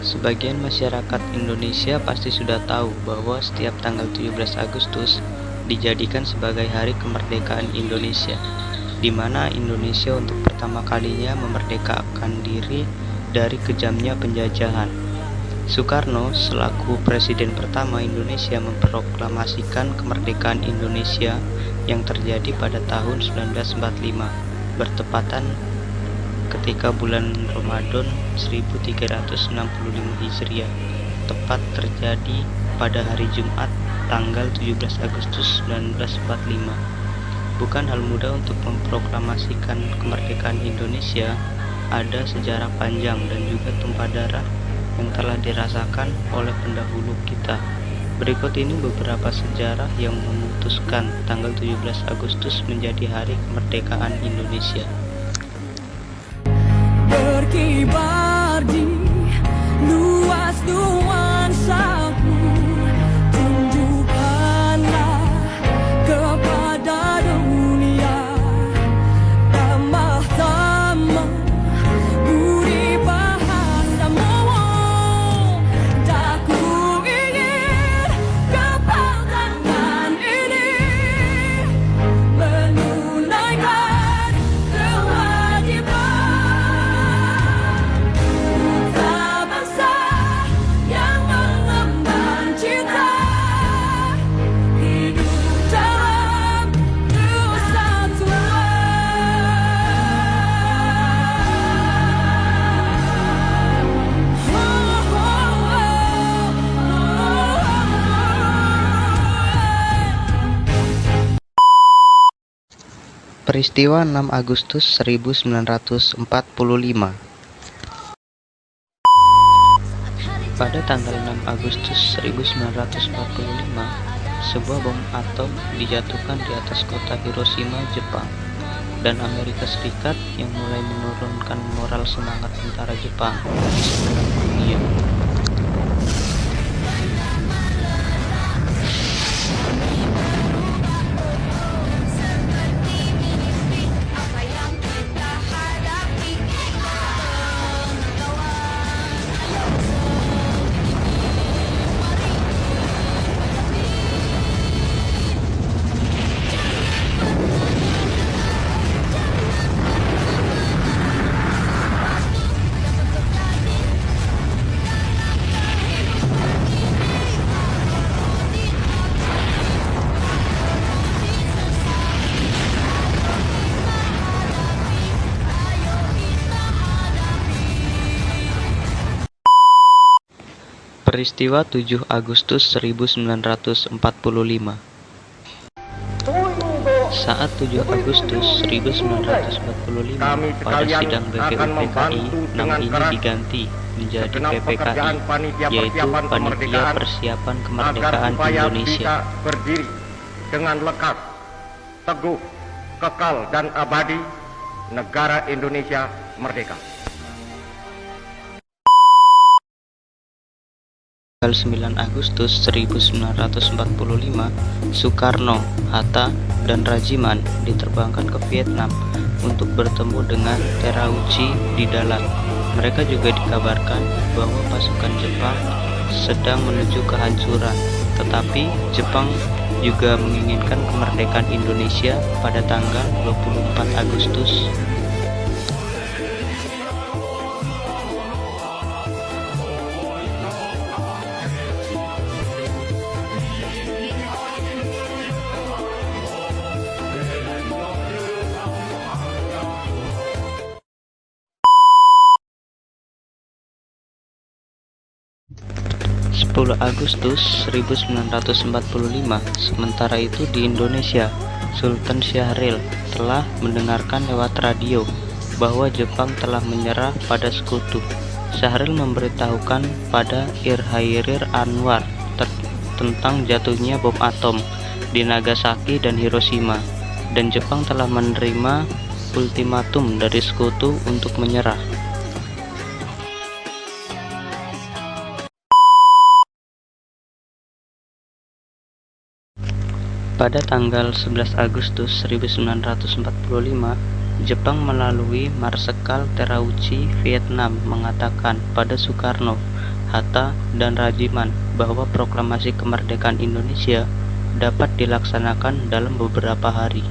Sebagian masyarakat Indonesia pasti sudah tahu bahwa setiap tanggal 17 Agustus dijadikan sebagai Hari Kemerdekaan Indonesia, di mana Indonesia untuk pertama kalinya memerdekakan diri dari kejamnya penjajahan. Soekarno selaku Presiden pertama Indonesia memproklamasikan kemerdekaan Indonesia yang terjadi pada tahun 1945, bertepatan ketika bulan Ramadan 1365 Hijriah, tepat terjadi pada hari Jumat tanggal 17 Agustus 1945. Bukan hal mudah untuk memproklamasikan kemerdekaan Indonesia, ada sejarah panjang dan juga tumpah darah yang telah dirasakan oleh pendahulu kita. Berikut ini beberapa sejarah yang memutuskan tanggal 17 Agustus menjadi Hari Kemerdekaan Indonesia. Berkibar di luas nuansaku, tunjukkanlah kepada dunia tamah-tamah budi bahasamu. Aku ingin kepalkan ini menunaikan kewajiban Peristiwa 6 Agustus 1945. Pada tanggal 6 Agustus 1945, sebuah bom atom dijatuhkan di atas kota Hiroshima, Jepang, dan Amerika Serikat yang mulai menurunkan moral semangat tentara Jepang di seluruh dunia. Peristiwa 7 Agustus 1945. Saat 7 Agustus 1945 pada sidang BPUPKI, nama ini diganti menjadi PPKI, yaitu Panitia Persiapan Kemerdekaan Indonesia. Berdiri dengan lekat, teguh, kekal dan abadi, negara Indonesia merdeka. Tanggal 9 Agustus 1945, Soekarno, Hatta, dan Rajiman diterbangkan ke Vietnam untuk bertemu dengan Terauchi di Dalat. Mereka juga dikabarkan bahwa pasukan Jepang sedang menuju kehancuran, tetapi Jepang juga menginginkan kemerdekaan Indonesia pada tanggal 24 Agustus. Agustus 1945. Sementara itu di Indonesia, Sultan Syahrir telah mendengarkan lewat radio bahwa Jepang telah menyerah pada sekutu. Syahrir memberitahukan pada Ir Anwar tentang jatuhnya bom atom di Nagasaki dan Hiroshima, dan Jepang telah menerima ultimatum dari sekutu untuk menyerah. Pada tanggal 11 Agustus 1945, Jepang melalui Marsekal Terauchi Vietnam mengatakan pada Soekarno Hatta, dan Rajiman bahwa proklamasi kemerdekaan Indonesia dapat dilaksanakan dalam beberapa hari.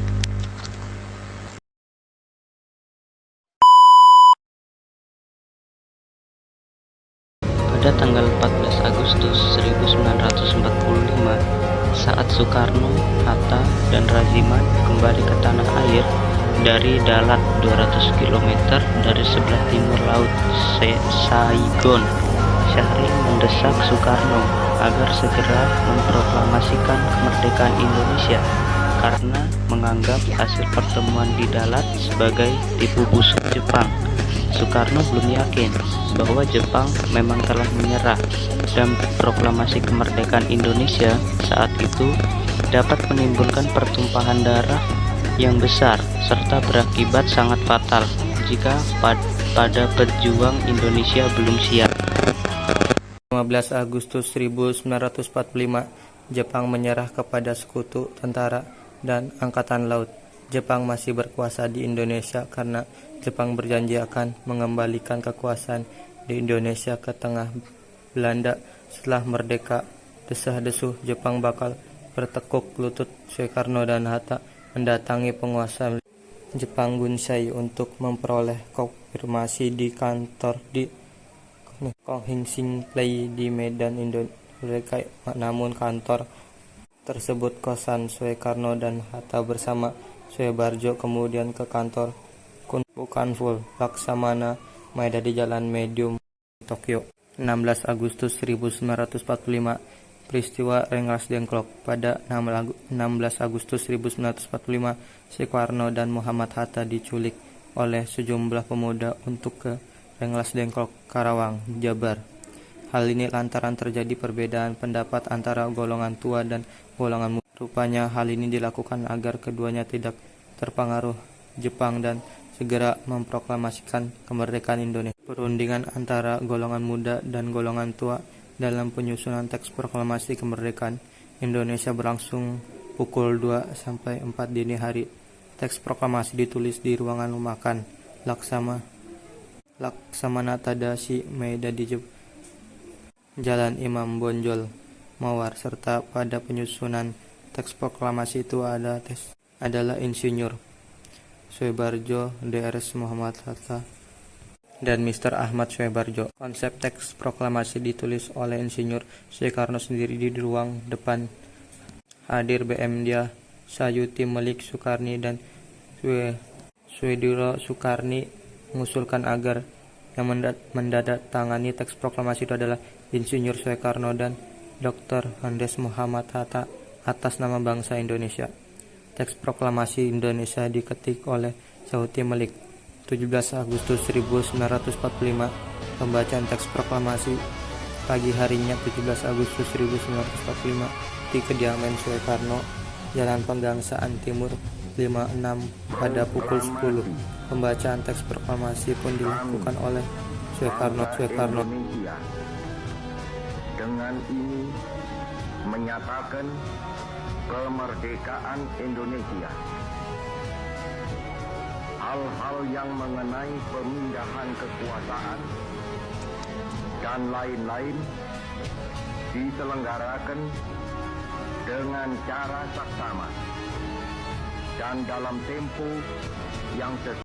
Pada tanggal 14 Agustus 1945, saat Soekarno, Hatta, dan Rajiman kembali ke tanah air dari Dalat 200 km dari sebelah timur laut Saigon, Syahrir mendesak Soekarno agar segera memproklamasikan kemerdekaan Indonesia karena menganggap hasil pertemuan di Dalat sebagai tipu busuk Jepang. Soekarno belum yakin bahwa Jepang memang telah menyerah dan proklamasi kemerdekaan Indonesia saat itu dapat menimbulkan pertumpahan darah yang besar serta berakibat sangat fatal jika pada pejuang Indonesia belum siap. 15 Agustus 1945, Jepang menyerah kepada sekutu tentara dan angkatan laut. Jepang masih berkuasa di Indonesia karena Jepang berjanji akan mengembalikan kekuasaan di Indonesia ke tengah Belanda setelah merdeka. Desah-desuh Jepang bakal bertekuk lutut. Soekarno dan Hatta mendatangi penguasa Jepang Gunsei untuk memperoleh konfirmasi di kantor di Konghingsing Play di Medan, Indonesia. Namun kantor tersebut kosan Soekarno dan Hatta bersama Soebarjo kemudian ke kantor Kunfukanful Laksamana Maeda di Jalan Medium, Tokyo. 16 Agustus 1945, peristiwa Rengas Dengklok. Pada 16 Agustus 1945, Soekarno dan Muhammad Hatta diculik oleh sejumlah pemuda untuk ke Rengas Dengklok, Karawang, Jabar. Hal ini lantaran terjadi perbedaan pendapat antara golongan tua dan golongan muda. Rupanya hal ini dilakukan agar keduanya tidak terpengaruh Jepang dan segera memproklamasikan kemerdekaan Indonesia. Perundingan antara golongan muda dan golongan tua dalam penyusunan teks proklamasi kemerdekaan Indonesia berlangsung pukul 2 sampai 4 dini hari. Teks proklamasi ditulis di ruangan makan Laksamana Tadashi Maeda di Jalan Imam Bonjol, Mawar, serta pada penyusunan teks proklamasi itu adalah Insinyur Soebarjo, Drs. Muhammad Hatta, dan Mr. Ahmad Soebarjo. Konsep teks proklamasi ditulis oleh Insinyur Soekarno sendiri di ruang depan. Hadir BM Dia, Sayuti Melik Sukarni, dan Suediro Sukarni mengusulkan agar yang mendatangani teks proklamasi itu adalah Insinyur Soekarno dan Dr. Andes Muhammad Hatta atas nama bangsa Indonesia. Teks proklamasi Indonesia diketik oleh Sayuti Melik. 17 Agustus 1945, pembacaan teks proklamasi pagi harinya 17 Agustus 1945 di kediaman Soekarno, Jalan Penggangsaan Timur 56 pada pukul 10. Pembacaan teks proklamasi pun dilakukan oleh Soekarno. Indonesia dengan ini menyatakan kemerdekaan Indonesia. Hal-hal yang mengenai pemindahan kekuasaan dan lain-lain diselenggarakan dengan cara saksama dan dalam tempo yang sesuai